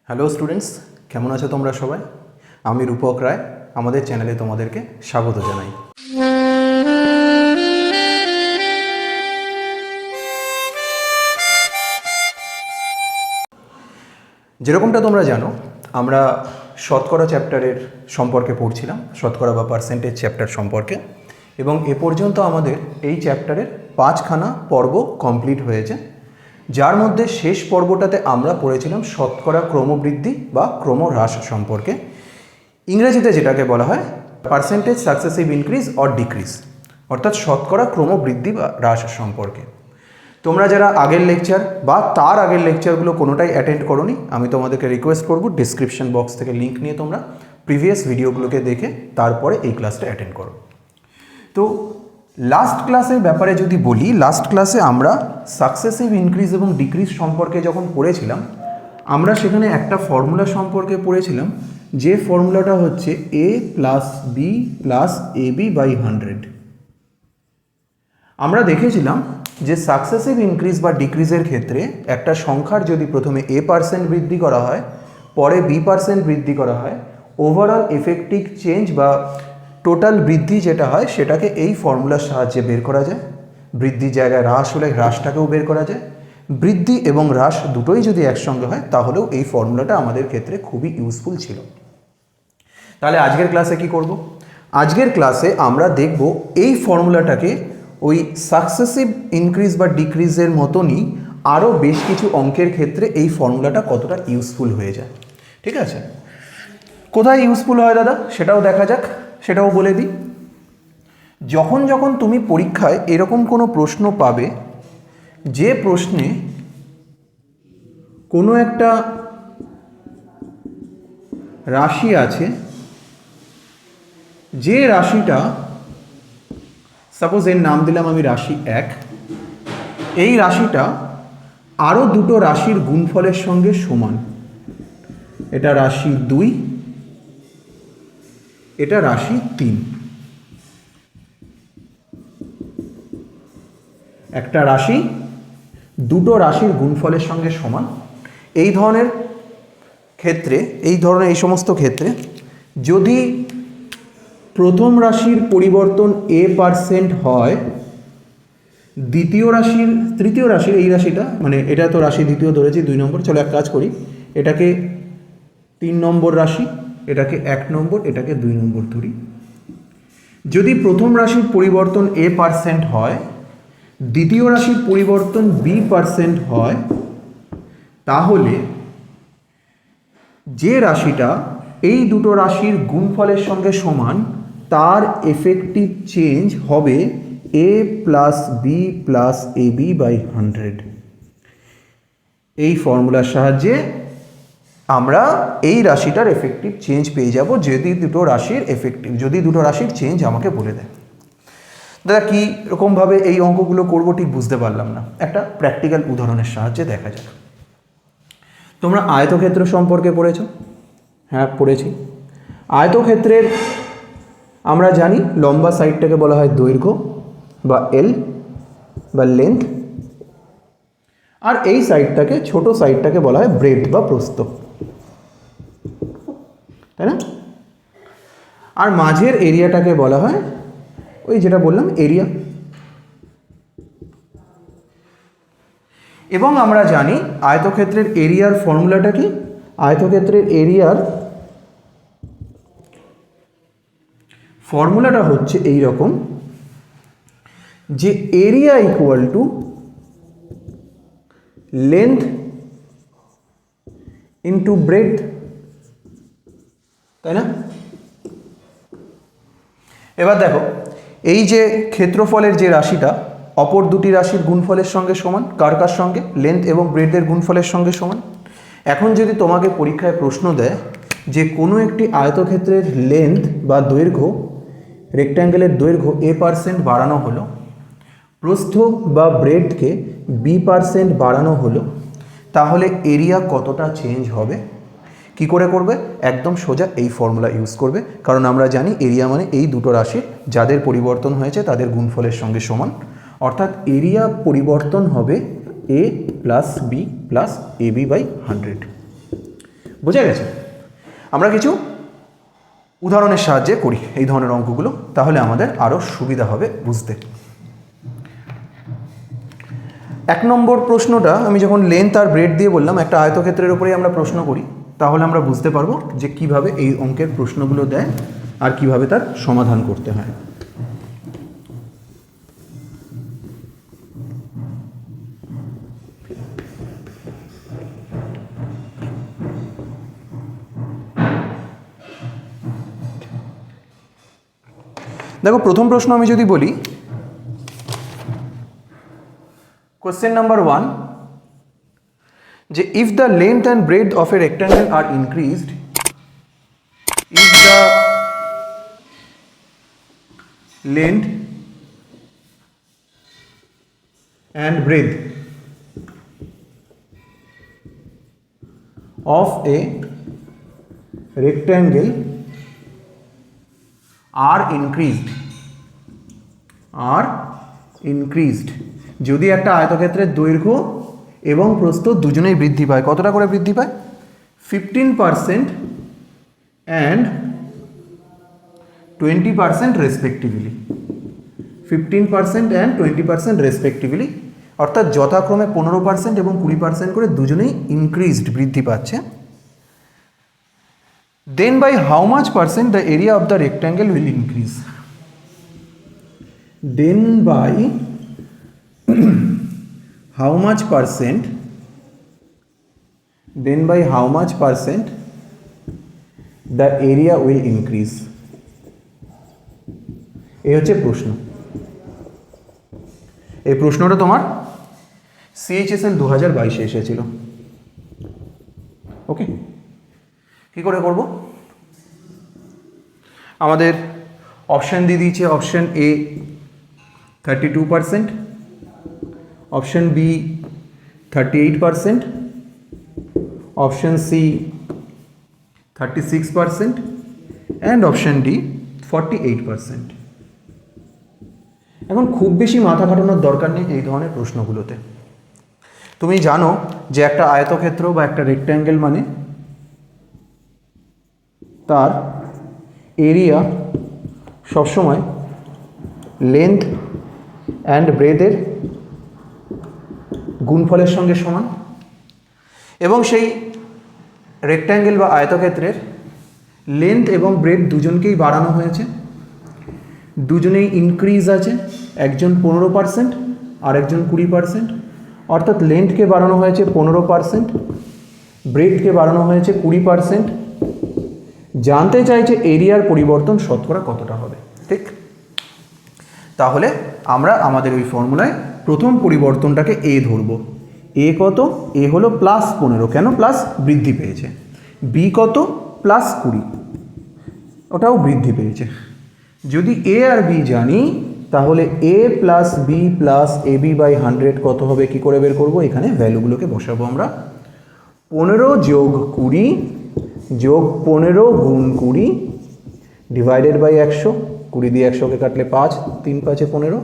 Hello students, কেমন আছো তোমরা সবাই? আমি রূপক রায়, আমাদের চ্যানেলে তোমাদেরকে স্বাগত জানাই। যেরকমটা তোমরা জানো, আমরা শতকরা চ্যাপ্টারের সম্পর্কে পড়ছিলাম, শতকরা বা পার্সেন্টেজ চ্যাপ্টার সম্পর্কে, এবং এ পর্যন্ত আমাদের এই চ্যাপ্টারের 5খানা পর্ব কমপ্লিট হয়েছে, যার মধ্যে শেষ পর্বটাতে আমরা পড়েছিলাম শতকরা ক্রমবৃদ্ধি বা ক্রমহ্রাস সম্পর্কে, ইংরেজিতে যেটাকে বলা হয় percentage successive increase or decrease, অর্থাৎ শতকরা ক্রমবৃদ্ধি বা হ্রাস সম্পর্কে। তোমরা যারা আগের লেকচার বা তার আগের লেকচারগুলো কোনোটাই অ্যাটেন্ড করোনি, আমি তোমাদেরকে রিকোয়েস্ট করব ডিসক্রিপশন বক্স থেকে লিঙ্ক নিয়ে তোমরা প্রিভিয়াস ভিডিওগুলোকে দেখে তারপরে এই ক্লাসটা অ্যাটেন্ড করো। তো লাস্ট ক্লাসের ব্যাপারে যদি বলি, লাস্ট ক্লাসে আমরা সাকসেসিভ ইনক্রিজ এবং ডিক্রিজ সম্পর্কে যখন পড়েছিলাম, আমরা সেখানে একটা ফর্মুলা সম্পর্কে পড়েছিলাম, যে ফর্মুলাটা হচ্ছে a plus B plus AB by 100। আমরা দেখেছিলাম যে সাকসেসিভ ইনক্রিজ বা ডিক্রিজের ক্ষেত্রে একটা সংখ্যার যদি প্রথমে a% বৃদ্ধি করা হয়, পরে b% বৃদ্ধি করা হয়, ওভারঅল এফেক্টিভ চেঞ্জ বা টোটাল বৃদ্ধি যেটা হয় সেটাকে এই ফর্মুলার সাহায্যে বের করা যায়। বৃদ্ধির জায়গায় হ্রাস হলে হ্রাসটাকেও বের করা যায়। বৃদ্ধি এবং হ্রাস দুটোই যদি একসঙ্গে হয় তাহলেও এই ফর্মুলাটা আমাদের ক্ষেত্রে খুবই ইউজফুল ছিল। তাহলে আজকের ক্লাসে কি করব? আজকের ক্লাসে আমরা দেখব এই ফর্মুলাটাকে ওই সাকসেসিভ ইনক্রিজ বা ডিক্রিজের মতনই আরও বেশ কিছু অঙ্কের ক্ষেত্রে এই ফর্মুলাটা কতটা ইউজফুল হয়ে যায়। ঠিক আছে, কোথায় ইউজফুল হয় দাদা সেটাও দেখা যাক, সেটাও বলে দিই। যখন যখন তুমি পরীক্ষায় এরকম কোনো প্রশ্ন পাবে, যে প্রশ্নে কোনো একটা রাশি আছে, যে রাশিটা, সাপোজ এর নাম দিলাম আমি রাশি 1, এই রাশিটা আরও দুটো রাশির গুণফলের সঙ্গে সমান। এটা রাশি 2, এটা রাশি 3। একটা রাশি দুটো রাশির গুণফলের সঙ্গে সমান। এই ধরনের ক্ষেত্রে, এই সমস্ত ক্ষেত্রে যদি প্রথম রাশির পরিবর্তন a% হয়, তৃতীয় রাশির এই রাশিটা, মানে এটা তো রাশি দ্বিতীয় ধরেছি 2 নম্বর, চলো এক কাজ করি, এটাকে 3 নম্বর রাশি, এটাকে 1 নম্বর, এটাকে 2 নম্বর ধরি। যদি প্রথম রাশির পরিবর্তন a% হয়, দ্বিতীয় রাশির পরিবর্তন b% হয়, তাহলে যে রাশিটা এই দুটো রাশির গুণফলের সঙ্গে সমান, তার এফেক্টিভ চেঞ্জ হবে a plus B plus AB by 100। এই ফর্মুলার সাহায্যে আমরা এই রাশিটার এফেক্টিভ চেঞ্জ পেয়ে যাব যদি দুটো রাশির চেঞ্জ আমাকে বলে দেয়। দাদা কী রকমভাবে এই অঙ্কগুলো করবো ঠিক বুঝতে পারলাম না, একটা প্র্যাকটিক্যাল উদাহরণের সাহায্যে দেখা যাক। তোমরা আয়তক্ষেত্র সম্পর্কে পড়েছ? হ্যাঁ পড়েছি। আয়তক্ষেত্রের আমরা জানি লম্বা সাইডটাকে বলা হয় দৈর্ঘ্য বা এল বা লেন্থ, আর এই সাইডটাকে, ছোট সাইডটাকে বলা হয় ব্রেডথ বা প্রস্থ, তাই না? আর মাঝের এরিয়াটাকে বলা হয় ওই যেটা বললাম এরিয়া। এবং আমরা জানি আয়তক্ষেত্রের এরিয়ার ফর্মুলাটা কি? আয়তক্ষেত্রের এরিয়ার ফর্মুলাটা হচ্ছে এই রকম, যে area equal to length into breadth, তাই না? এবার দেখো, এই যে ক্ষেত্রফলের যে রাশিটা অপর দুটি রাশির গুণফলের সঙ্গে সমান, কার কার সঙ্গে? লেন্থ এবং ব্রেডথের গুণফলের সঙ্গে সমান। এখন যদি তোমাকে পরীক্ষায় প্রশ্ন দেয় যে কোনো একটি আয়তক্ষেত্রের লেন্থ বা দৈর্ঘ্য, রেক্ট্যাঙ্গেলের দৈর্ঘ্য a% বাড়ানো হলো, প্রস্থ বা ব্রেডথকে b% বাড়ানো হলো, তাহলে এরিয়া কতটা চেঞ্জ হবে? কি করে করবে? একদম সোজা এই ফর্মুলা ইউজ করবে, কারণ আমরা জানি এরিয়া মানে এই দুটো রাশির যাদের পরিবর্তন হয়েছে তাদের গুণফলের সঙ্গে সমান, অর্থাৎ এরিয়া পরিবর্তন হবে a plus B plus AB by 100। বোঝা গেছে? আমরা কিছু উদাহরণের সাহায্যে করি এই ধরনের অঙ্কগুলো, তাহলে আমাদের আরও সুবিধা হবে বুঝতে। 1 নম্বর প্রশ্নটা আমি যখন লেন্থ আর ব্রেড দিয়ে বললাম একটা আয়তক্ষেত্রের উপরেই আমরা প্রশ্ন করি, তাহলে আমরা বুঝতে পারবো যে কিভাবে এই অঙ্কের প্রশ্নগুলো দেয় আর কিভাবে তার সমাধান করতে হয়। দেখো প্রথম প্রশ্ন আমি যদি বলি, কোশ্চেন নাম্বার 1, যে if the length and breadth of a rectangle are increased, if the length and breadth of a rectangle are increased, যদি একটা আয়তক্ষেত্রের দৈর্ঘ্য এবং প্রস্থ দুজনেই বৃদ্ধি পায়, কতটা করে বৃদ্ধি পায়? 15% and 20% রেসপেক্টিভলি, 15% and 20% রেসপেক্টিভলি, অর্থাৎ যথাক্রমে 15% এবং 20% করে দুজনেই ইনক্রিজড বৃদ্ধি পাচ্ছে। Then by how much percent the area of the rectangle will increase? Then by how much percent the area will increase? এই হচ্ছে প্রশ্ন। এই প্রশ্নটা তোমার CHSL 2022 এসেছিল। ওকে, কি করে করব? আমাদের অপশন দিয়ে দিয়েছে, option A 32%, option B 38%, option C 36% and option D 48%। এখন খুব বেশি মাথা খাটানোর দরকার নেই এই ধরনের প্রশ্নগুলোতে। তুমি জানো যে একটা আয়তক্ষেত্র বা একটা রেক্ট্যাঙ্গেল মানে তার এরিয়া সবসময় লেন্থ অ্যান্ড ব্রেডের গুণফলের সঙ্গে সমান, এবং সেই রেক্ট্যাঙ্গেল বা আয়তক্ষেত্রের লেন্থ এবং ব্রেড দুজনকেই বাড়ানো হয়েছে, দুজনেই ইনক্রিজ আছে, একজন 15% আর একজন 20%, অর্থাৎ লেন্থকে বাড়ানো হয়েছে 15%, ব্রেডকে বাড়ানো হয়েছে 20%। জানতে চাইছে এরিয়ার পরিবর্তন শতকরা কতটা হবে, ঠিক? তাহলে আমরা আমাদের ওই ফর্মুলায় প্রথম পরিবর্তনটাকে এ ধরব। এ কত? এ হলো +15, কেন? প্লাস বৃদ্ধি পেয়েছে। বি কত? +20, ওটাও বৃদ্ধি পেয়েছে। যদি এ আর বি জানি তাহলে a plus B plus AB by 100 কত হবে, কি করে বের করব? এখানে ভ্যালুগুলোকে বসাবো আমরা। 15 যোগ 20 যোগ 15 গুণ 20 ডিভাইডেড বাই 100, 20 দিয়ে 100কে কাটলে 5, 3 5 15,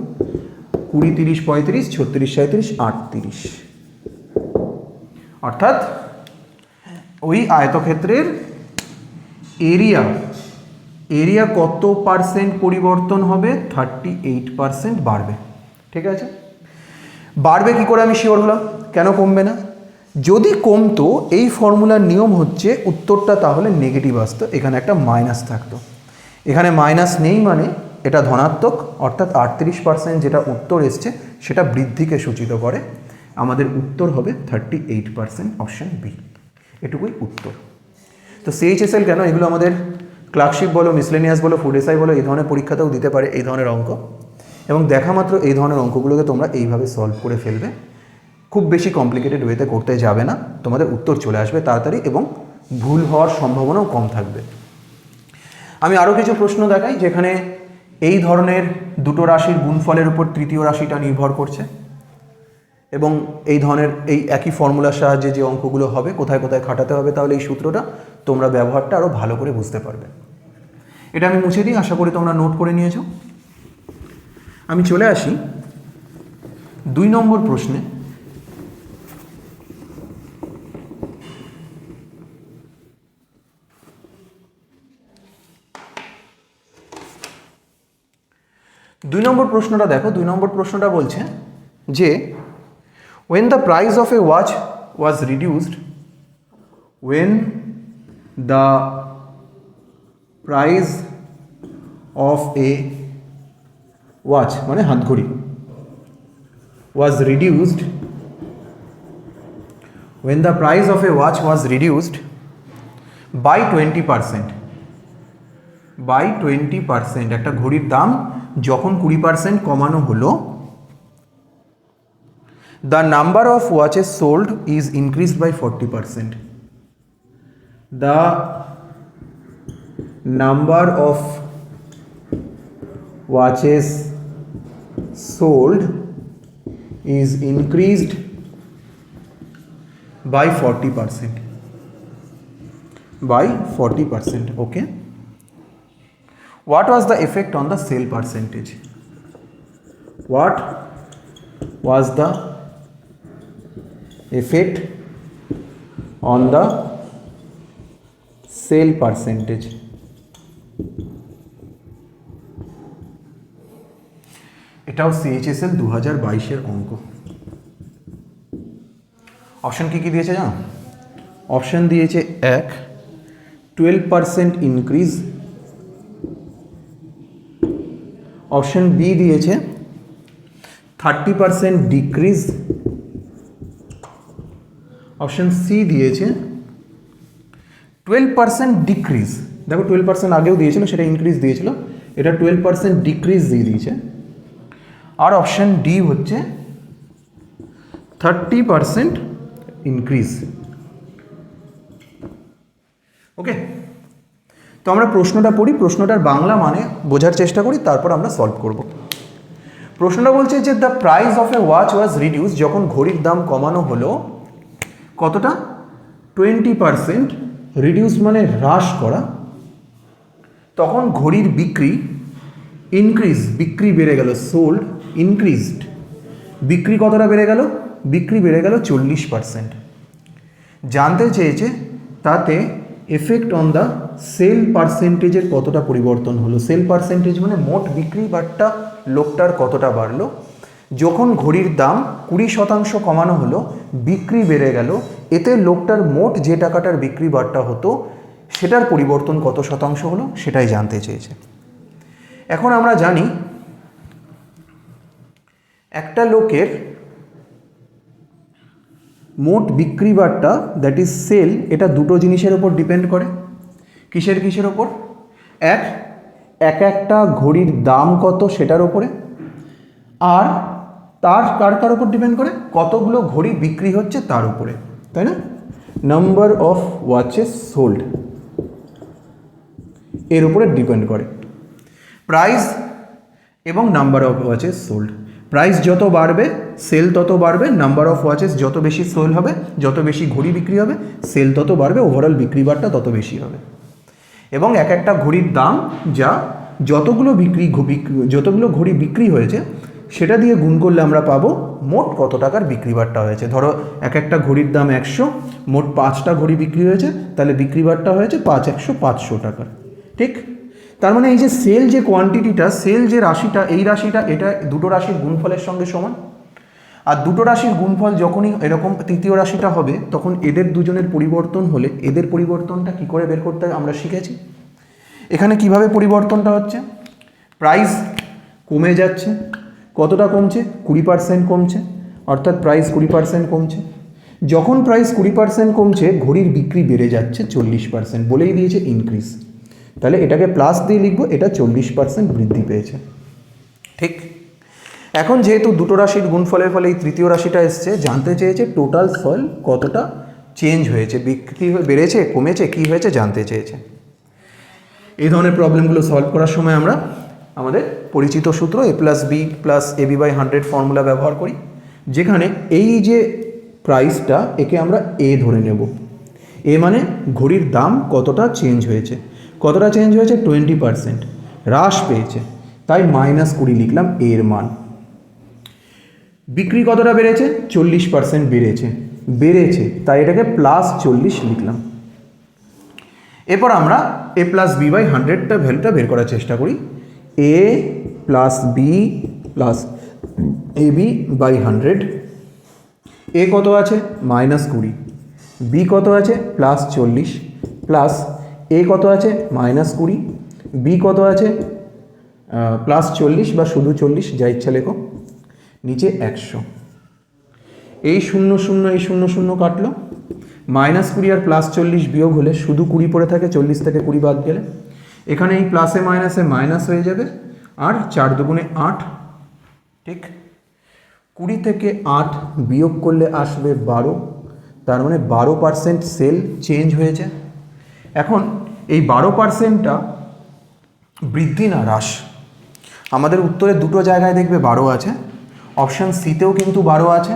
20 30 35 36 37 38, অর্থাৎ ওই আয়তক্ষেত্রের এরিয়া কত পার্সেন্ট পরিবর্তন হবে? 38% বাড়বে। ঠিক আছে, বাড়বে কি করে আমি শিওর হলাম, কেন কমবে না? যদি কমতো, এই ফর্মুলার নিয়ম হচ্ছে উত্তরটা তাহলে নেগেটিভ আসতো, এখানে একটা মাইনাস থাকতো। এখানে মাইনাস নেই মানে এটা ধনাত্মক, অর্থাৎ 38% যেটা উত্তর এসছে সেটা বৃদ্ধিকে সূচিত করে। আমাদের উত্তর হবে 38%, অপশান বি। এটুকুই উত্তর। তো CHSL কেন, এগুলো আমাদের ক্লার্কশিপ বলো, মিসলেনিয়াস বলো, ফুড এসআই বলো, এই ধরনের পরীক্ষাতেও দিতে পারে এই ধরনের অঙ্ক, এবং দেখা মাত্র এই ধরনের অঙ্কগুলোকে তোমরা এইভাবে সলভ করে ফেলবে। খুব বেশি কমপ্লিকেটেড ওয়েতে করতে যাবে না, তোমাদের উত্তর চলে আসবে তাড়াতাড়ি এবং ভুল হওয়ার সম্ভাবনাও কম থাকবে। আমি আরও কিছু প্রশ্ন দেখাই যেখানে এই ধরনের দুটো রাশির গুণফলের উপর তৃতীয় রাশিটা নির্ভর করছে, এবং এই ধরনের এই একই ফর্মুলার সাহায্যে যে অঙ্কগুলো হবে কোথায় কোথায় খাটাতে হবে, তাহলে এই সূত্রটা তোমরা ব্যবহারটা আরও ভালো করে বুঝতে পারবে। এটা আমি মুছে দিই, আশা করি তোমরা নোট করে নিয়েছো। আমি চলে আসি 2 নম্বর প্রশ্নে। 2 নম্বর প্রশ্নটা দেখো, 2 নম্বর প্রশ্নটা বলছে যে when the price of a watch was reduced, when the price of a watch মানে হাতঘড়ি was reduced, when the price of a watch was reduced by 20%, by 20%, একটা ঘড়ির দাম যখন 20% কমানো হলো, the number of watches sold is increased by 40%. The number of watches sold is increased by 40%. By 40%. Okay. What was the effect on the sale percentage? What was the effect on the sale percentage? এটাও CHSL 2022 অঙ্ক। Option কি দিয়েছে জানো? Option দিয়েছে 1 12% increase, option B দিয়েছে 30% decrease, option C দিয়েছে 12% decrease. দেখো 12% আগেও দিয়েছিল, সেটা ইনক্রিজ দিয়েছিল, এটা 12% ডিক্রিজ দিয়ে দিয়েছে। আর অপশন ডি হচ্ছে 30% ইনক্রিজ। ওকে, তো আমরা প্রশ্নটা পড়ি, প্রশ্নটার বাংলা মানে বোঝার চেষ্টা করি, তারপর আমরা সলভ করব। প্রশ্নটা বলছে যে the price of A watch was reduce, যখন ঘড়ির দাম কমানো হলো কতটা? 20%। রিডিউস মানে হ্রাস করা। তখন ঘড়ির বিক্রি ইনক্রিজ, বিক্রি বেড়ে গেল, সোল্ড ইনক্রিজড, বিক্রি কতটা বেড়ে গেল? বিক্রি বেড়ে গেল 40%। জানতে চেয়েছে তাতে এফেক্ট অন দ্য সেল পার্সেন্টেজের কতটা পরিবর্তন হলো। সেল পার্সেন্টেজ মানে মোট বিক্রি বাট্টা লোকটার কতটা বাড়লো। যখন ঘড়ির দাম 20% কমানো হলো, বিক্রি বেড়ে গেল, এতে লোকটার মোট যে টাকাটার বিক্রি বাট্টা হতো সেটার পরিবর্তন কত শতাংশ হলো সেটাই জানতে চেয়েছে। এখন আমরা জানি একটা লোকের মোট বিক্রি বাট্টা দ্যাট ইজ সেল, এটা দুটো জিনিসের ওপর ডিপেন্ড করে। কিসের কিসের ওপর? একটা ঘড়ির দাম কত সেটার ওপরে, আর তার কার ওপর ডিপেন্ড করে? কতগুলো ঘড়ি বিক্রি হচ্ছে তার উপরে, তাই না? নাম্বার অফ ওয়াচেস সোল্ড এর উপরে ডিপেন্ড করে প্রাইস এবং number of watches sold. Price যত বাড়বে সেল তত বাড়বে, নাম্বার অফ ওয়াচেস যত বেশি সেল হবে, যত বেশি ঘড়ি বিক্রি হবে, সেল তত বাড়বে, ওভারঅল বিক্রি বাট্টা তত বেশি হবে। এবং একটা ঘড়ির দাম যা যতগুলো ঘড়ি বিক্রি হয়েছে সেটা দিয়ে গুণ করলে আমরা পাবো মোট কত টাকার বিক্রি বাট্টা হয়েছে। ধরো একটা ঘড়ির দাম 100, মোট 5টা ঘড়ি বিক্রি হয়েছে, তাহলে বিক্রি বাট্টা হয়েছে 500 টাকার। ঠিক, তার মানে এই যে সেল যে কোয়ান্টিটিটা, সেল যে রাশিটা, এই রাশিটা এটা দুটো রাশির গুণফলের সঙ্গে সমান। আর দুটো রাশির গুণফল যখনই এরকম তৃতীয় রাশিটা হবে, তখন এদের দুজনের পরিবর্তন হলে এদের পরিবর্তনটা কি করে বের করতে আমরা শিখেছি। এখানে কিভাবে পরিবর্তনটা হচ্ছে? প্রাইস কমে যাচ্ছে, কতটা কমছে? 20% কমছে, অর্থাৎ প্রাইস 20% কমছে। যখন প্রাইস 20% কমছে, ঘড়ির বিক্রি বেড়ে যাচ্ছে 40%, বলেই দিয়েছে ইনক্রিজ। তাহলে এটাকে প্লাস দিয়ে লিখবো, এটা 40% বৃদ্ধি পেয়েছে। ঠিক, এখন যেহেতু দুটো রাশির গুণফলের ফলে এই তৃতীয় রাশিটা এসছে, জানতে চেয়েছে টোটাল ফল কতটা চেঞ্জ হয়েছে, বিক্রি বেড়েছে কমেছে কী হয়েছে জানতে চেয়েছে। এই ধরনের প্রবলেমগুলো সলভ করার সময় আমরা আমাদের পরিচিত সূত্র A+B+AB/100 ফর্মুলা ব্যবহার করি, যেখানে এই যে প্রাইসটা একে আমরা এ ধরে নেব। এ মানে ঘড়ির দাম কতটা চেঞ্জ হয়েছে, কতটা চেঞ্জ হয়েছে? 20% হ্রাস পেয়েছে, তাই -20 লিখলাম এর মান। বিক্রি কতটা বেড়েছে? 40% বেড়েছে, তাই এটাকে +40 লিখলাম। এরপর আমরা A+B/100টা ভ্যালুটা বের করার চেষ্টা করি। A plus B plus A B by 100। A কত আছে -20, বি কত আছে +40, প্লাস এ কত আছে -20, বি কত আছে +40 বা শুধু 40, যা ইচ্ছা লেখো, নিচে 100। এই 0 0 এই 0 0 কাটলো, -20 আর +40 বিয়োগ হলে শুধু 20 পড়ে থাকে, 40 থেকে 20 বাদ গেলে। এখানে এই প্লাসে মাইনাসে মাইনাস হয়ে যাবে, আর 4 দুগুণে 8, ঠিক। 20 থেকে 8 বিয়োগ করলে আসবে 12, তার মানে 12% সেল চেঞ্জ হয়েছে। এখন এই 12%টা বৃদ্ধি না হ্রাস? আমাদের উত্তরে দুটো জায়গায় দেখবে 12 আছে, অপশান সিতেও কিন্তু 12 আছে,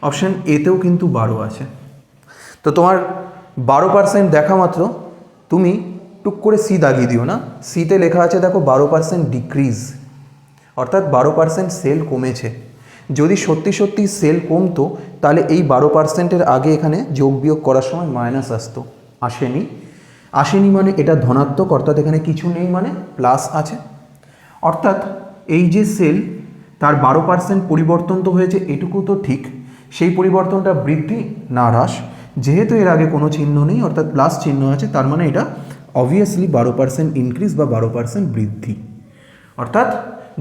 অপশান এতেও কিন্তু 12 আছে। তো তোমার 12% দেখা মাত্র তুমি টুক করে সি দাগিয়ে দিও না। সিতে লেখা আছে দেখো 12% ডিক্রিজ, অর্থাৎ 12% সেল কমেছে। যদি সত্যি সত্যি সেল কমতো তাহলে এই 12%-এর আগে এখানে যোগ বিয়োগ করার সময় মাইনাস আসতো, আসেনি মানে এটা ধনাত্মক, অর্থাৎ এখানে কিছু নেই মানে প্লাস আছে। অর্থাৎ এই যে সেল, তার 12% পরিবর্তন তো হয়েছে, এটুকু তো ঠিক। সেই পরিবর্তনটা বৃদ্ধি না হ্রাস? যেহেতু এর আগে কোনো চিহ্ন নেই, অর্থাৎ প্লাস চিহ্ন আছে, তার মানে এটা অবভিয়াসলি 12% ইনক্রিজ বা 12% বৃদ্ধি। অর্থাৎ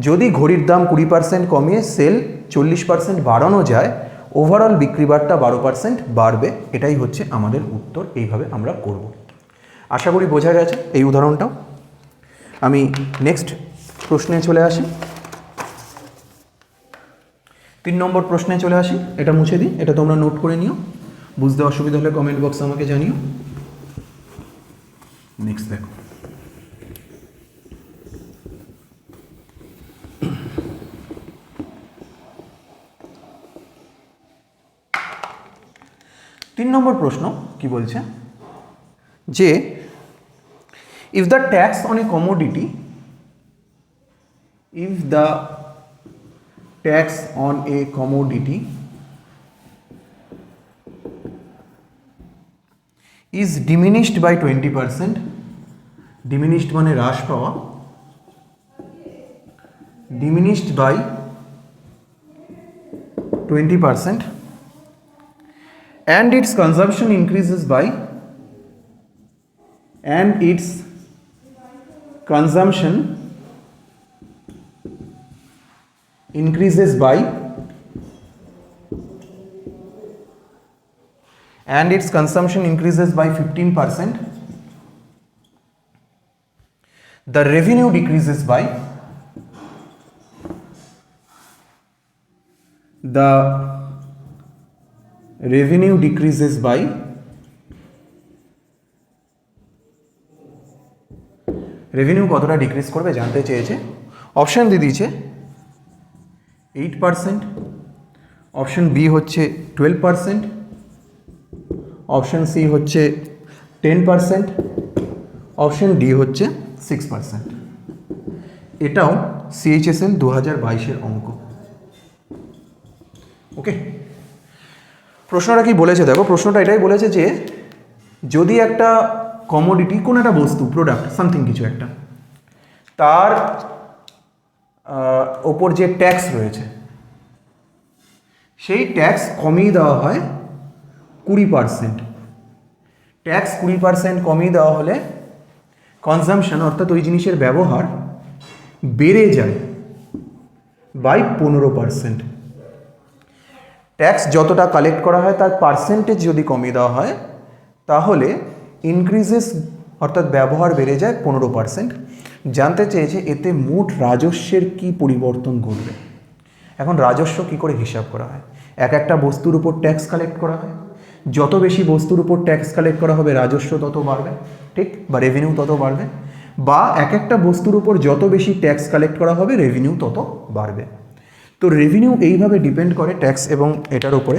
যদি ঘড়ির দাম 20% কমিয়ে সেল 40% বাড়ানো যায়, ওভারঅল বিক্রিবারটা 12% বাড়বে। এটাই হচ্ছে আমাদের উত্তর। এইভাবে আমরা করব। আশা করি বোঝা গেছে এই উদাহরণটাও। আমি নেক্সট প্রশ্নে চলে আসি। 3 নম্বর প্রশ্নে চলে আসি। এটা মুছে দিই, এটা তোমরা নোট করে নিও, বুঝতে অসুবিধা হলে কমেন্ট বক্সে আমাকে জানিও। নেক্সট দেখো, তিন নম্বর প্রশ্ন কি বলছে যে if the tax on a commodity is diminished by 20%, diminished মানে হ্রাস পাওয়া, diminished by 20%, and its consumption increases by, and its consumption increases by, and its consumption increases by 15%, the revenue decreases by, the revenue decreases by, revenue কতটা decrease করবে জানতে চেয়েছে। Option দিয়ে দিয়েছে 8%, option B হচ্ছে 12%, অপশান সি হচ্ছে 10%, option D হচ্ছে 6%। এটাও CHSL 2022-এর অঙ্ক। ওকে, প্রশ্নটা কি বলেছে দেখো, প্রশ্নটা এটাই বলেছে যে যদি একটা কমোডিটি, কোনো একটা বস্তু, প্রোডাক্ট, সামথিং কিছু একটা, তার ওপর যে ট্যাক্স রয়েছে সেই ট্যাক্স কমিয়ে দেওয়া হয় 20%। ট্যাক্স 20% কমিয়ে দেওয়া হলে কনজামশন, অর্থাৎ ওই জিনিসের ব্যবহার বেড়ে যায় বাই 15%। ট্যাক্স যতটা কালেক্ট করা হয় তার পার্সেন্টেজ যদি কমিয়ে দেওয়া হয় তাহলে ইনক্রিজেস, অর্থাৎ ব্যবহার বেড়ে যায় 15%। জানতে চেয়েছে এতে মোট রাজস্বের কি পরিবর্তন ঘটবে। এখন রাজস্ব কি করে হিসাব করা হয়? একটা বস্তুর উপর ট্যাক্স কালেক্ট করা হয়, যত বেশি বস্তুর উপর ট্যাক্স কালেক্ট করা হবে রাজস্ব তত বাড়বে, ঠিক, বা রেভিনিউ তত বাড়বে, বা একটা বস্তুর উপর যত বেশি ট্যাক্স কালেক্ট করা হবে রেভিনিউ তত বাড়বে। তো রেভিনিউ এইভাবে ডিপেন্ড করে ট্যাক্স এবং এটার উপরে।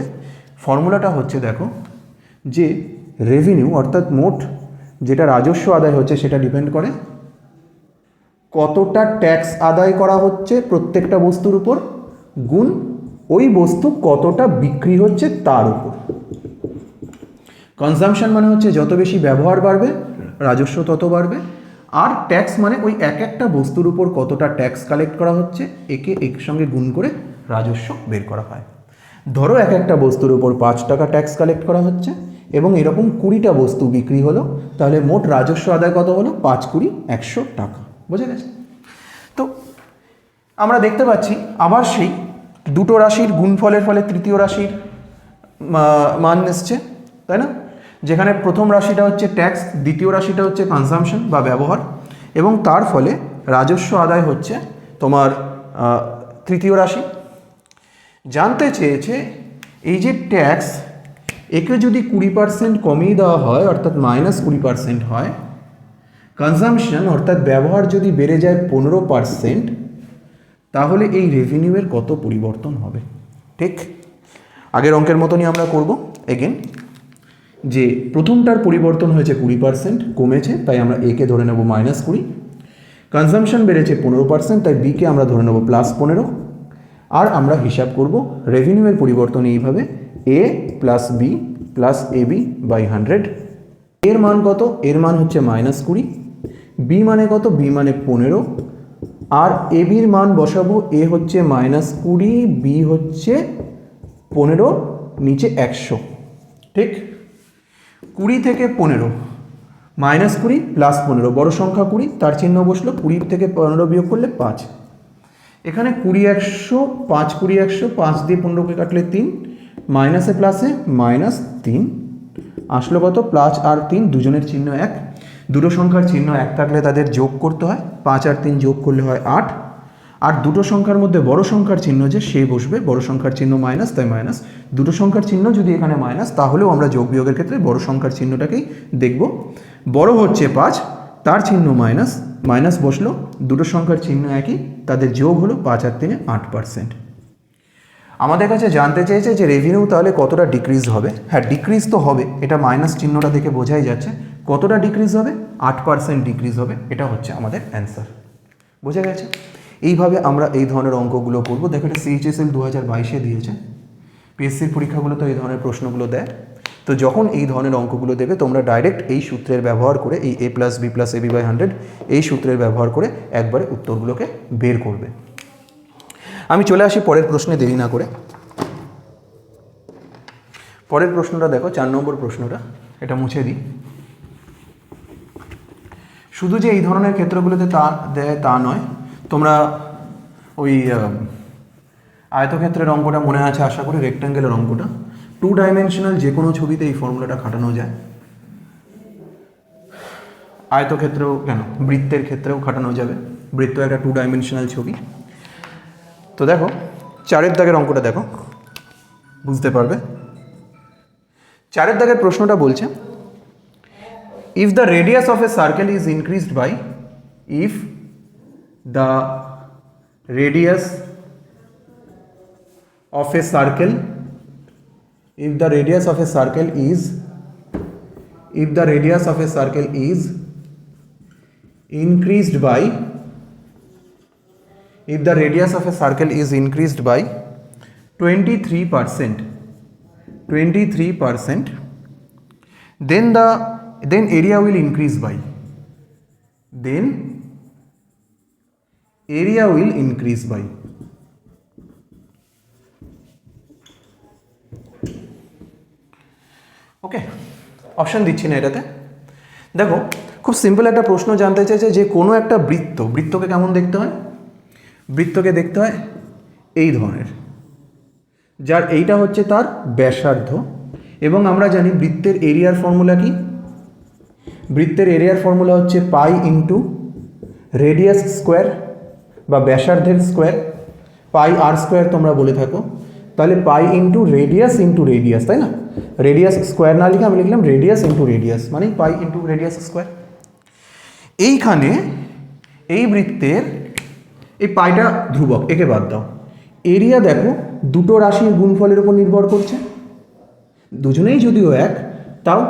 ফর্মুলাটা হচ্ছে দেখো, যে রেভিনিউ অর্থাৎ মোট যেটা রাজস্ব আদায় হচ্ছে সেটা ডিপেন্ড করে কতটা ট্যাক্স আদায় করা হচ্ছে প্রত্যেকটা বস্তুর উপর, গুণ ওই বস্তু কতটা বিক্রি হচ্ছে তার উপর। কনজামশন মানে হচ্ছে যত বেশি ব্যবহার বাড়বে রাজস্ব তত বাড়বে, আর ট্যাক্স মানে ওই এক একটা বস্তুর উপর কতটা ট্যাক্স কালেক্ট করা হচ্ছে একে সঙ্গে গুণ করে রাজস্ব বের করা হয়। ধরো এক একটা বস্তুর উপর 5 টাকা ট্যাক্স কালেক্ট করা হচ্ছে এবং এরকম 20টা বস্তু বিক্রি হলো, তাহলে মোট রাজস্ব আদায় কত হলো? 5 × 20 = 100 টাকা। বোঝা গেছে? তো আমরা দেখতে পাচ্ছি আবার সেই দুটো রাশির গুণফলের ফলে তৃতীয় রাশির মান এসছে, তাই না? যেখানে প্রথম রাশিটা হচ্ছে ট্যাক্স, দ্বিতীয় রাশিটা হচ্ছে কনজাম্পশন বা ব্যবহার, এবং তার ফলে রাজস্ব আদায় হচ্ছে তোমার তৃতীয় রাশি। জানতে চেয়েছে এই যে ট্যাক্স, একে যদি 20% কমিয়ে দেওয়া হয় অর্থাৎ -20% হয়, কনজাম্পশন অর্থাৎ ব্যবহার যদি বেড়ে যায় 15%, তাহলে এই রেভিনিউয়ের কত পরিবর্তন হবে? ঠিক আগের অঙ্কের মতনই আমরা করব এগেন, যে প্রথমটার পরিবর্তন হয়েছে 20%, কমেছে, তাই আমরা একে ধরে নেব -20, কনজাম্পশন বেড়েছে 15%, তাই বিকে আমরা ধরে নেব +15, আর আমরা হিসাব করব রেভিনিউয়ের পরিবর্তন এইভাবে A plus B plus AB by 100। এর মান কত? এর মান হচ্ছে -20, বি মানে কত? বি মানে 15, আর এবির মান বসাবো, এ হচ্ছে -20, বি হচ্ছে 15, নিচে 100। ঠিক 20 থেকে 15, -20 +15, বড় সংখ্যা 20, তার চিহ্ন বসলো, 20 থেকে 15 বিয়োগ করলে 5। এখানে 20 100, 5 20 100, 5 দিয়ে 15কে কাটলে 3, মাইনাসে প্লাসে -3 আসলো কত? প্লাস আর 3 দুজনের চিহ্ন এক, দুটো সংখ্যার চিহ্ন এক থাকলে তাদের যোগ করতে হয়, 5 আর 3 যোগ করলে হয় 8, আর দুটো সংখ্যার মধ্যে বড় সংখ্যার চিহ্ন যে সে বসবে, বড় সংখ্যার চিহ্ন মাইনাস, তাই মাইনাস। দুটো সংখ্যার চিহ্ন যদি এখানে মাইনাস, তাহলেও আমরা যোগ বিয়োগের ক্ষেত্রে বড় সংখ্যার চিহ্নটাকেই দেখব। বড় হচ্ছে 5, তার চিহ্ন মাইনাস, মাইনাস বসলো, দুটো সংখ্যার চিহ্ন একই, তাদের যোগ হলো 5 আর 3 8%। আমাদের কাছে জানতে চেয়েছে যে রেভিনিউ তাহলে কতটা ডিক্রিজ হবে। হ্যাঁ, ডিক্রিজ তো হবে, এটা মাইনাস চিহ্নটা দেখে বোঝাই যাচ্ছে। কতটা ডিক্রিজ হবে? 8% ডিক্রিজ হবে, এটা হচ্ছে আমাদের অ্যান্সার। বোঝা গেছে? এইভাবে আমরা এই ধরনের অঙ্কগুলো করবো। দেখো, এটা CHSL 2022-এ দিয়েছে, পিএসসির পরীক্ষাগুলো তো এই ধরনের প্রশ্নগুলো দেয়। তো যখন এই ধরনের অঙ্কগুলো দেবে, তোমরা ডাইরেক্ট এই সূত্রের ব্যবহার করে, এই a + b + ab / 100 এই সূত্রের ব্যবহার করে একবারে উত্তরগুলোকে বের করবে। আমি চলে আসি পরের প্রশ্নে, দেরি না করে। পরের প্রশ্নটা দেখো, 4 নম্বর প্রশ্নটা, এটা মুছে দিই। শুধু যে এই ধরনের ক্ষেত্রগুলোতে দেয় তা নয়, তোমরা ওই আয়তক্ষেত্রের অঙ্কটা মনে আছে আশা করি, রেক্ট্যাঙ্গেলের অঙ্কটা, 2 ডাইমেনশনাল যে কোনো ছবিতে এই ফর্মুলাটা খাটানো যায়। আয়তক্ষেত্রেও কেন, বৃত্তের ক্ষেত্রেও খাটানো যাবে। বৃত্ত একটা 2 ডাইমেনশনাল ছবি। তো দেখো 4-এর দাগের অঙ্কটা দেখো, বুঝতে পারবে। 4-এর দাগের প্রশ্নটা বলছে, if the radius of a circle is increased by, if the radius of a circle, if the radius of a circle is, if the radius of a circle is increased by, if the radius of a circle is increased by 23%, 23%, then area will increase by, then area will increase by, okay. Option দিচ্ছি না এটাতে। দেখো, খুব simple একটা প্রশ্ন জানতে চাইছে যে কোনো একটা বৃত্তকে কেমন দেখতে হয়? বৃত্তকে দেখতে হয় এই ধরনের, যার এইটা হচ্ছে তার ব্যাসার্ধ, এবং আমরা জানি বৃত্তের এরিয়ার ফর্মুলা কি? বৃত্তের এরিয়ার ফর্মুলা হচ্ছে পাই ইন্টু রেডিয়াস স্কোয়ার বা ব্যাসার্ধের স্কোয়ার, পাই আর স্কোয়ার তোমরা বলে থাকো। তাহলে পাই ইন্টু রেডিয়াস, তাই না? রেডিয়াস স্কোয়ার না লিখে আমি লিখলাম রেডিয়াস ইন্টু রেডিয়াস, মানে পাই ইন্টু রেডিয়াস স্কোয়ার। এইখানে এই বৃত্তের এই পাইটা ধ্রুবক, একে বাদ দাও। এরিয়া দেখো দুটো রাশির গুণফলের উপর নির্ভর করছে, দুজনেই যদিও এক, তাও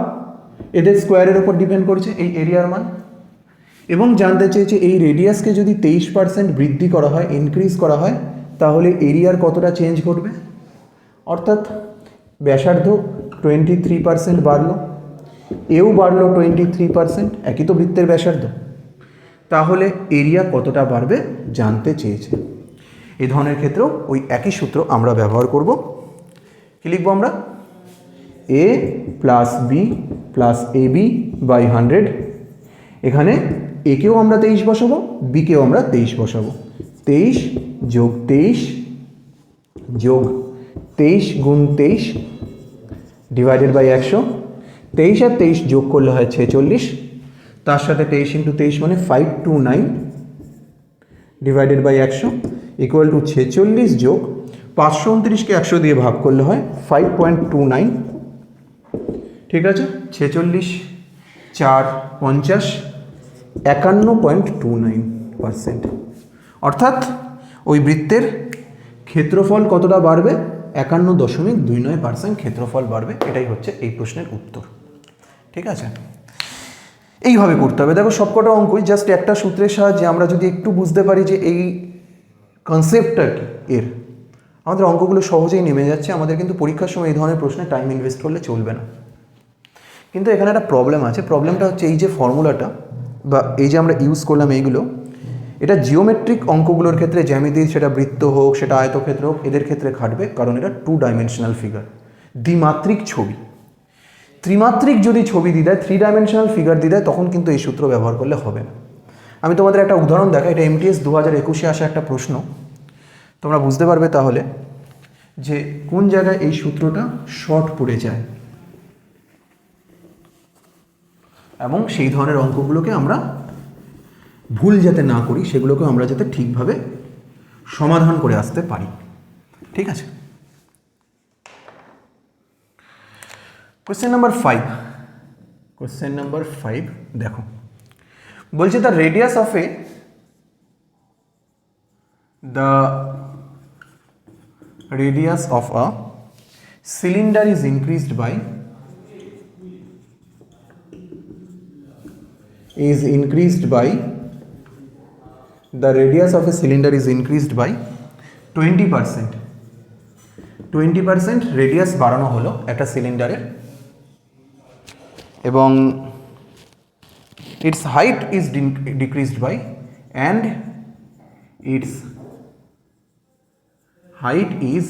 এদের স্কোয়ারের উপর ডিপেন্ড করছে এই এরিয়ার মান। এবং জানতে চেয়েছে এই রেডিয়াসকে যদি 23% বৃদ্ধি করা হয়, ইনক্রিজ করা হয়, তাহলে এরিয়ার কতটা চেঞ্জ ঘটবে। অর্থাৎ ব্যাসার্ধ 23% বাড়লো, এও বাড়লো 23%, একই তো বৃত্তের ব্যাসার্ধ। তাহলে এরিয়া কতটা বাড়বে জানতে চেয়েছে। এই ধরনের ক্ষেত্রেও ওই একই সূত্র আমরা ব্যবহার করব। কি লিখব আমরা? A plus B plus A B by 100। এখানে একেও আমরা 23 বসাবো, বিকেও আমরা 23 বসাবো। 23 যোগ 23 যোগ 23 গুণ 23 ডিভাইডেড বাই 100। 23 আর 23 যোগ করলে হয় 46, তার সাথে 23 ইন্টু 23 মানে 529 ডিভাইডেড বাই 100 ইকুয়াল টু 46 যোগ 529কে 100 দিয়ে ভাগ করলে হয় 5.29। ঠিক আছে, 46 4 50 51.29%। অর্থাৎ ওই বৃত্তের ক্ষেত্রফল কতটা বাড়বে? 51.29% ক্ষেত্রফল বাড়বে। এটাই হচ্ছে এই প্রশ্নের উত্তর। ঠিক আছে, এইভাবে করতে হবে। দেখো সবকটা অঙ্কই জাস্ট একটা সূত্রের সাহায্যে আমরা যদি একটু বুঝতে পারি যে এই কনসেপ্টটা কি এর, আমাদের অঙ্কগুলো সহজেই নেমে যাচ্ছে। আমাদের কিন্তু পরীক্ষার সময় এই ধরনের প্রশ্নে টাইম ইনভেস্ট করলে চলবে না। কিন্তু এখানে একটা প্রবলেম আছে। প্রবলেমটা হচ্ছে এই যে ফর্মুলাটা বা এই যে আমরা ইউজ করলাম এইগুলো, এটা জিওমেট্রিক অঙ্কগুলোর ক্ষেত্রে, জ্যামিতির, সেটা বৃত্ত হোক সেটা আয়তক্ষেত্র হোক, এদের ক্ষেত্রে খাটবে, কারণ এটা 2 ডাইমেনশনাল ফিগার, দ্বিমাত্রিক ছবি। ত্রিমাত্রিক যদি ছবি দিয়ে দেয়, 3 ডাইমেনশনাল ফিগার দিয়ে দেয়, তখন কিন্তু এই সূত্র ব্যবহার করলে হবে না। আমি তোমাদের একটা উদাহরণ দেখাই। এটা MTS 2021-এ আসা একটা প্রশ্ন। তোমরা বুঝতে পারবে তাহলে যে কোন জায়গায় এই সূত্রটা শর্ট পড়ে যায়, এবং সেই ধরনের অঙ্কগুলোকে আমরা ভুল যাতে না করি, সেগুলোকে আমরা যাতে ঠিকভাবে সমাধান করে আসতে পারি। ঠিক আছে, কোশ্চেন নাম্বার 5। কোশ্চেন নাম্বার 5 দেখো, বলছে the radius of A cylinder is increased by the radius of a cylinder is increased by 20%. 20% radius বাড়ানো হলো একটা সিলিন্ডারের, এবং its height is decreased by, and its height is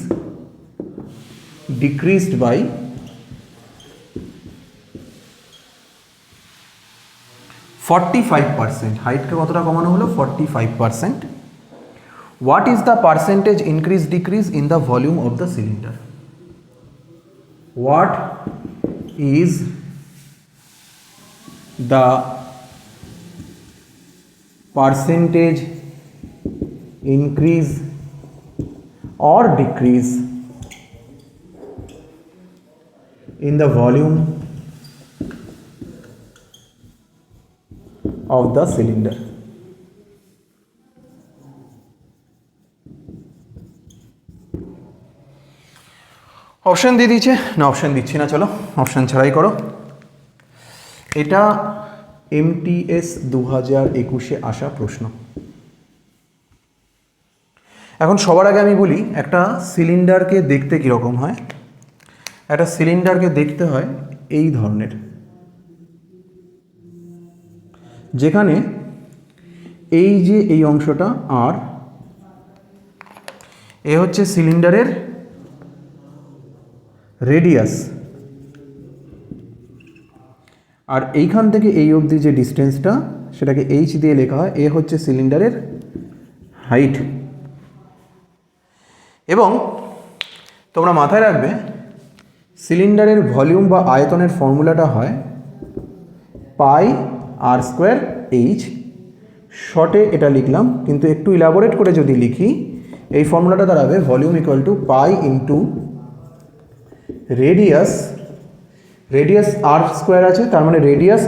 decreased by 45%. হাইটকে কতটা কমানো হলো? 45%. What is the percentage increase decrease in the volume of the cylinder? What is the percentage increase or decrease in the volume of the cylinder? Option দিয়ে দিয়েছে না? Option দিচ্ছি না, চলো option ছাড়াই করো। এটা MTS 2021-এ আসা প্রশ্ন। এখন সবার আগে আমি বলি, একটা সিলিন্ডারকে দেখতে কীরকম হয়। একটা সিলিন্ডারকে দেখতে হয় এই ধরনের, যেখানে এই যে এই অংশটা আর এ হচ্ছে সিলিন্ডারের রেডিয়াস, আর এইখান থেকে এই অবধি যে ডিস্টেন্সটা সেটাকে H দিয়ে লেখা হয়। এ হচ্ছে সিলিন্ডারের হাইট। এবং তোমরা মাথায় রাখবে, সিলিন্ডারের ভলিউম বা আয়তনের ফর্মুলাটা হয় πr²h। শর্টে এটা লিখলাম, কিন্তু একটু ইলাবোরেট করে যদি লিখি, এই ফর্মুলাটা দাঁড়াবে volume equal to pi into radius r² আছে, তার মানে রেডিয়াস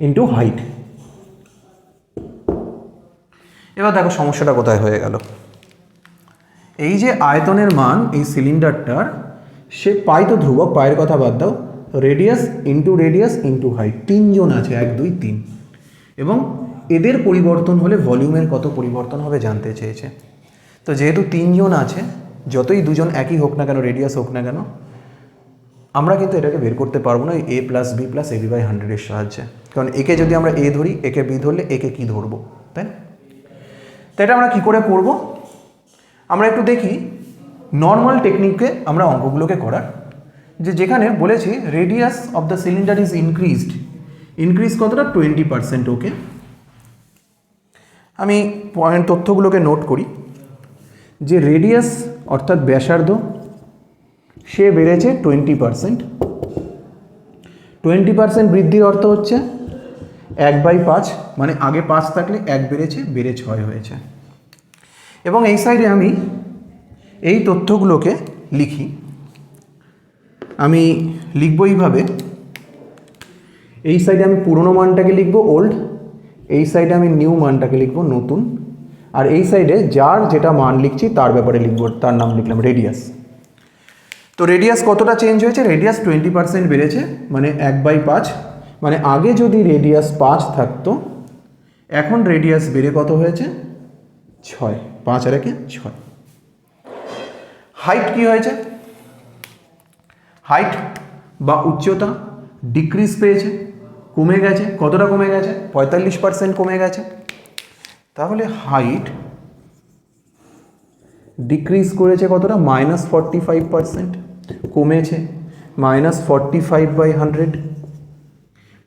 ইন্টু হাইট। এবার দেখো সমস্যাটা কোথায় হয়ে গেল। এই যে আয়তনের মান এই সিলিন্ডারটার, সে পাই তো ধ্রুবক, পায়ের কথা বাদ দাও, রেডিয়াস ইন্টু হাইট, 3 জন আছে, 1 2 3, এবং এদের পরিবর্তন হলে ভলিউমের কত পরিবর্তন হবে জানতে চেয়েছে। তো যেহেতু 3 জন আছে, যতই দুজন একই হোক না কেন, রেডিয়াস হোক না কেন, আমরা কিন্তু এটাকে বের করতে পারবো না a plus B plus AB by 100 এর সাহায্যে, কারণ একে যদি আমরা এ ধরি, একে বি ধরলে একে কি ধরবো, তাই না? তো এটা আমরা কী করে করব? আমরা একটু দেখি নর্মাল টেকনিকে আমরা অঙ্কগুলোকে করার, যেখানে বলেছি radius of the cylinder is increase কতটা 20%। ওকে, আমি পয়েন্ট তথ্যগুলোকে নোট করি যে রেডিয়াস অর্থাৎ ব্যাসার্ধ সে বেড়েছে 20%। 20% বৃদ্ধির অর্থ হচ্ছে 1/5, মানে আগে 5 থাকলে 1 বেড়ে 6 হয়েছে। এবং এই সাইডে আমি এই তথ্যগুলোকে লিখি, আমি লিখব এইভাবে, এই সাইডে আমি পুরনো মানটাকে লিখব ওল্ড, এই সাইডে আমি নিউ মানটাকে লিখব নতুন, আর এই সাইডে যার যেটা মান লিখছি তার ব্যাপারে লিখব, তার নাম লিখলাম রেডিয়াস। তো রেডিয়াস কতটা চেঞ্জ হয়েছে? রেডিয়াস 20% বেড়েছে, মানে 1/5, মানে আগে যদি রেডিয়াস 5 থাকতো, এখন রেডিয়াস বেড়ে কত হয়েছে? 6, 5 আর 1 6। হাইট কি হয়েছে? হাইট বা উচ্চতা ডিক্রিজ পেয়েছে, কমে গেছে। কতটা কমে গেছে? 45% কমে গেছে। তাহলে হাইট ডিক্রিজ করেছে কতটা? -45%, কমেছে -45/100।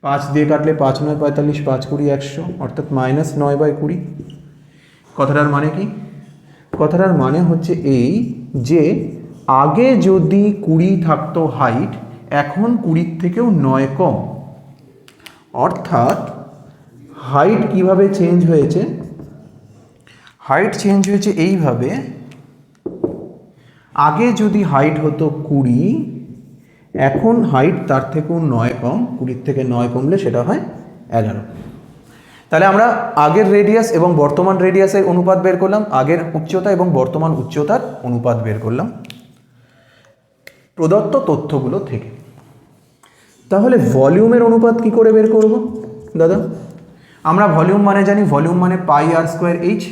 5 দিয়ে কাটলে 5 9 45, 5 20 100, অর্থাৎ -9/20। কথাটার মানে কি? কথাটার মানে হচ্ছে এই যে আগে যদি 20 থাকতো হাইট, এখন 20 থেকেও 9 কম। অর্থাৎ হাইট কিভাবে চেঞ্জ হয়েছে? হাইট চেঞ্জ হয়েছে এইভাবে, আগে যদি হাইট হতো 20, এখন হাইট তার থেকেও 9 কম। 20 থেকে 9 কমলে সেটা হয় 11। তাহলে আমরা আগের রেডিয়াস এবং বর্তমান রেডিয়াসের অনুপাত বের করলাম, আগের উচ্চতা এবং বর্তমান উচ্চতার অনুপাত বের করলাম প্রদত্ত তথ্যগুলো থেকে। তাহলে ভলিউমের অনুপাত কি করে বের করব দাদা? আমরা ভলিউম মানে জানি, ভলিউম মানে πr²h,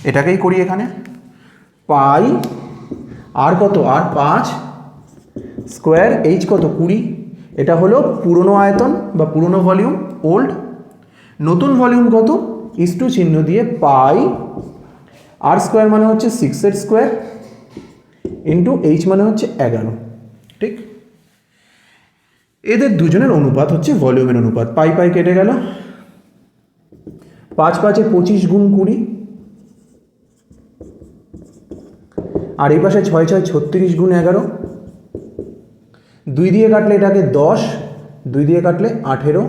এটাকেই করি এখানে। পাই আর কত? আর 5 স্কোয়ার, এইচ কত? 20। এটা হলো পুরনো আয়তন বা পুরনো ভলিউম, ওল্ড। নতুন ভলিউম কত? ইস্টু চিহ্ন দিয়ে পাই আর স্কোয়ার মানে হচ্ছে 6 স্কোয়ার ইন্টু এইচ মানে হচ্ছে 11। ঠিক, এদের দুজনের অনুপাত হচ্ছে ভলিউমের অনুপাত। পাই পাই কেটে গেল, 5 5 25 গুণ 20, আর এই পাশে 6 6 36 গুণ 11। 2 দিয়ে কাটলে এটাকে 10, 2 দিয়ে কাটলে 18,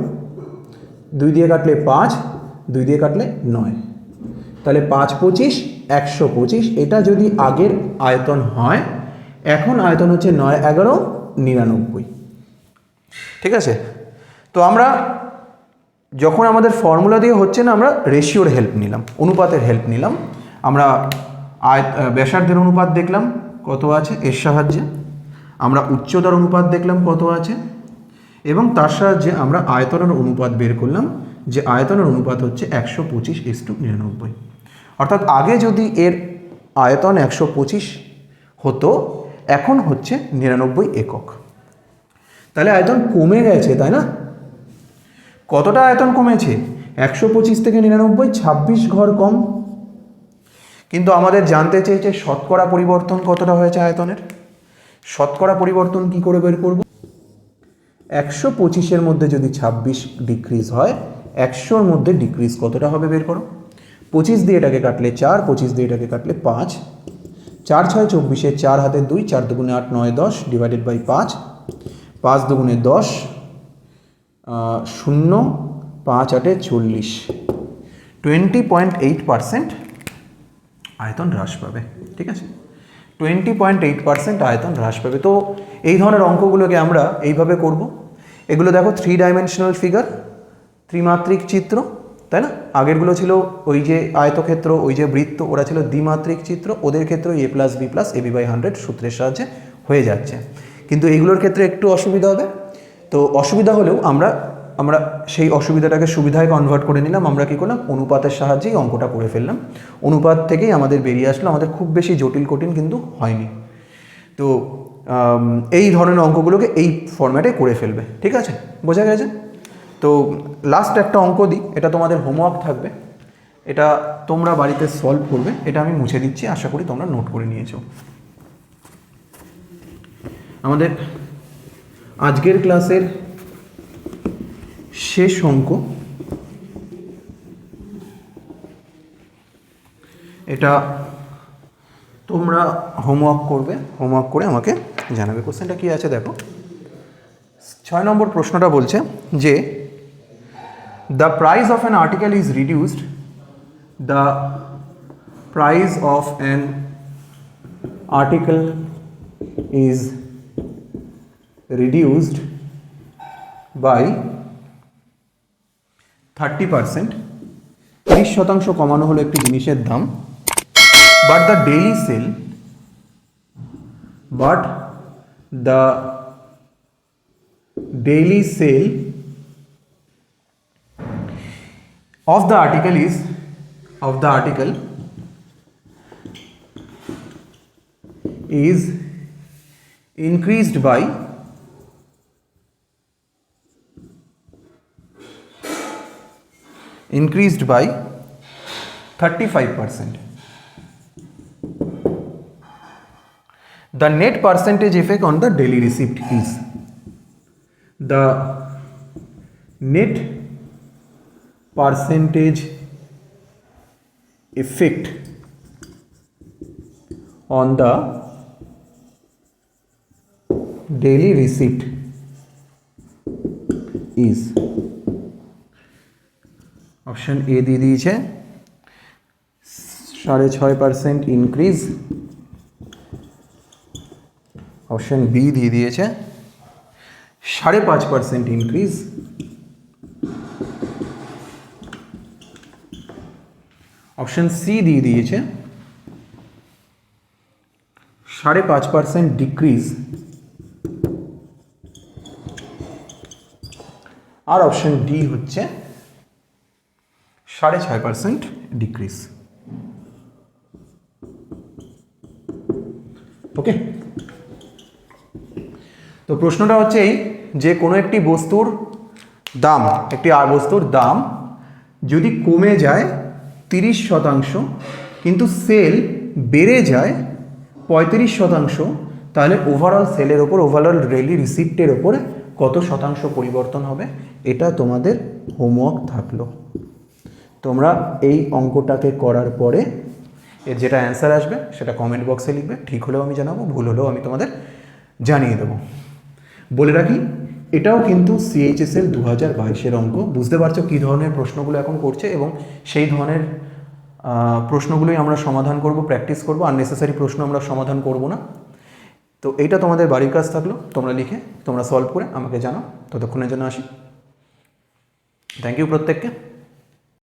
2 দিয়ে কাটলে 5, 2 দিয়ে কাটলে 9। তাহলে 5 25 125। এটা যদি আগের আয়তন হয়, এখন আয়তন হচ্ছে 9 11 99। ঠিক আছে? তো আমরা যখন আমাদের ফর্মুলা দিয়ে হচ্ছে না, আমরা রেশিওর হেল্প নিলাম, অনুপাতের হেল্প নিলাম। আমরা ব্যাসার্ধের অনুপাত দেখলাম কত আছে এর সাহায্যে, আমরা উচ্চতার অনুপাত দেখলাম কত আছে, এবং তার সাহায্যে আমরা আয়তনের অনুপাত বের করলাম, যে আয়তনের অনুপাত হচ্ছে 125:99। অর্থাৎ আগে যদি এর আয়তন 125 হতো, এখন হচ্ছে 99 একক। তাহলে আয়তন কমে গেছে, তাই না? কতটা আয়তন কমেছে? 125 থেকে 99, 26 ঘর কম। কিন্তু আমাদের জানতে চেয়েছে শতকরা পরিবর্তন কতটা হয়েছে আয়তনের। শতকরা পরিবর্তন কি করে বের করব? 125-এর মধ্যে যদি 26 ডিক্রিজ হয়, 100-র মধ্যে ডিক্রিজ কতটা হবে বের করো। 25 দিয়ে এটাকে কাটলে 4, 25 দিয়ে এটাকে কাটলে 5, 4 6 24, 4 হাতে 2, 4 দুগুণে 8 9 10 ডিভাইডেড বাই 5, 5 দুগুণে 10, 0 5 8 40, 20.8% আয়তন হ্রাস পাবে। ঠিক আছে, 20.8% আয়তন হ্রাস পাবে। তো এই ধরনের অঙ্কগুলোকে আমরা এইভাবে করব। এগুলো দেখো 3 ডাইমেনশনাল ফিগার, ত্রিমাত্রিক চিত্র, তাই না? আগেরগুলো ছিল ওই যে আয়তক্ষেত্র, ওই যে বৃত্ত, ওরা ছিল দ্বিমাত্রিক চিত্র। ওদের ক্ষেত্রে a plus B plus AB by 100 সূত্রের সাহায্যে হয়ে যাচ্ছে। কিন্তু এইগুলোর ক্ষেত্রে একটু অসুবিধা হবে। তো অসুবিধা হলেও আমরা সেই অসুবিধাটাকে সুবিধায় কনভার্ট করে নিলাম। আমরা কী করলাম? অনুপাতের সাহায্যেই অঙ্কটা করে ফেললাম। অনুপাত থেকেই আমাদের বেরিয়ে আসলো, আমাদের খুব বেশি জটিল কঠিন কিন্তু হয়নি। তো এই ধরনের অঙ্কগুলোকে এই ফরম্যাটে করে ফেলবে, ঠিক আছে? বোঝা গেছে? তো লাস্ট একটা অঙ্ক দিই, এটা তোমাদের হোমওয়ার্ক থাকবে, এটা তোমরা বাড়িতে সলভ করবে। এটা আমি মুছে দিচ্ছি, আশা করি তোমরা নোট করে নিয়েছো। আমাদের আজকের ক্লাসের শেষ অঙ্ক, এটা তোমরা হোমওয়ার্ক করবে, হোমওয়ার্ক করে আমাকে জানাবে। কোশ্চেনটা কী আছে দেখো, 6 নম্বর প্রশ্নটা বলছে যে the price of an article is reduced, the price of an article is reduced by 30%, 30% কমানো হলো একটি জিনিসের দাম, but the daily sale of the article is increased by 35%. The net percentage effect on the daily receipt is, the net percentage effect on the daily receipt is, option A দিয়ে দিয়েছে 6.5% increase, option B দিয়ে দিয়েছে 5.5% increase, option C দিয়ে দিয়েছে 5.5% decrease, আর option D হচ্ছে 6.5% decrease. ওকে, তো প্রশ্নটা হচ্ছে এই যে কোনো একটি বস্তুর দাম, যদি কমে যায় 30%, কিন্তু সেল বেড়ে যায় 35%, তাহলে ওভারঅল সেলের ওপর, ওভারঅল ডেইলি রিসিপ্টের ওপরে কত শতাংশ পরিবর্তন হবে? এটা তোমাদের হোমওয়ার্ক থাকলো। তোমরা এই অঙ্কটাকে করার পরে এর যেটা অ্যান্সার আসবে সেটা কমেন্ট বক্সে লিখবে, ঠিক হলেও আমি জানাবো, ভুল হলেও আমি তোমাদের জানিয়ে দেবো। বলে রাখি, এটাও কিন্তু সিএইচএসএল 2022-এর অঙ্ক। বুঝতে পারছো কী ধরনের প্রশ্নগুলো এখন করছে, এবং সেই ধরনের প্রশ্নগুলোই আমরা সমাধান করব, প্র্যাকটিস করব, আননেসেসারি প্রশ্ন আমরা সমাধান করব না। তো এইটা তোমাদের বাড়ির কাজ থাকলো, তোমরা লিখে তোমরা সলভ করে আমাকে জানাও। ততক্ষণের জন্য আসি, থ্যাংক ইউ প্রত্যেককে।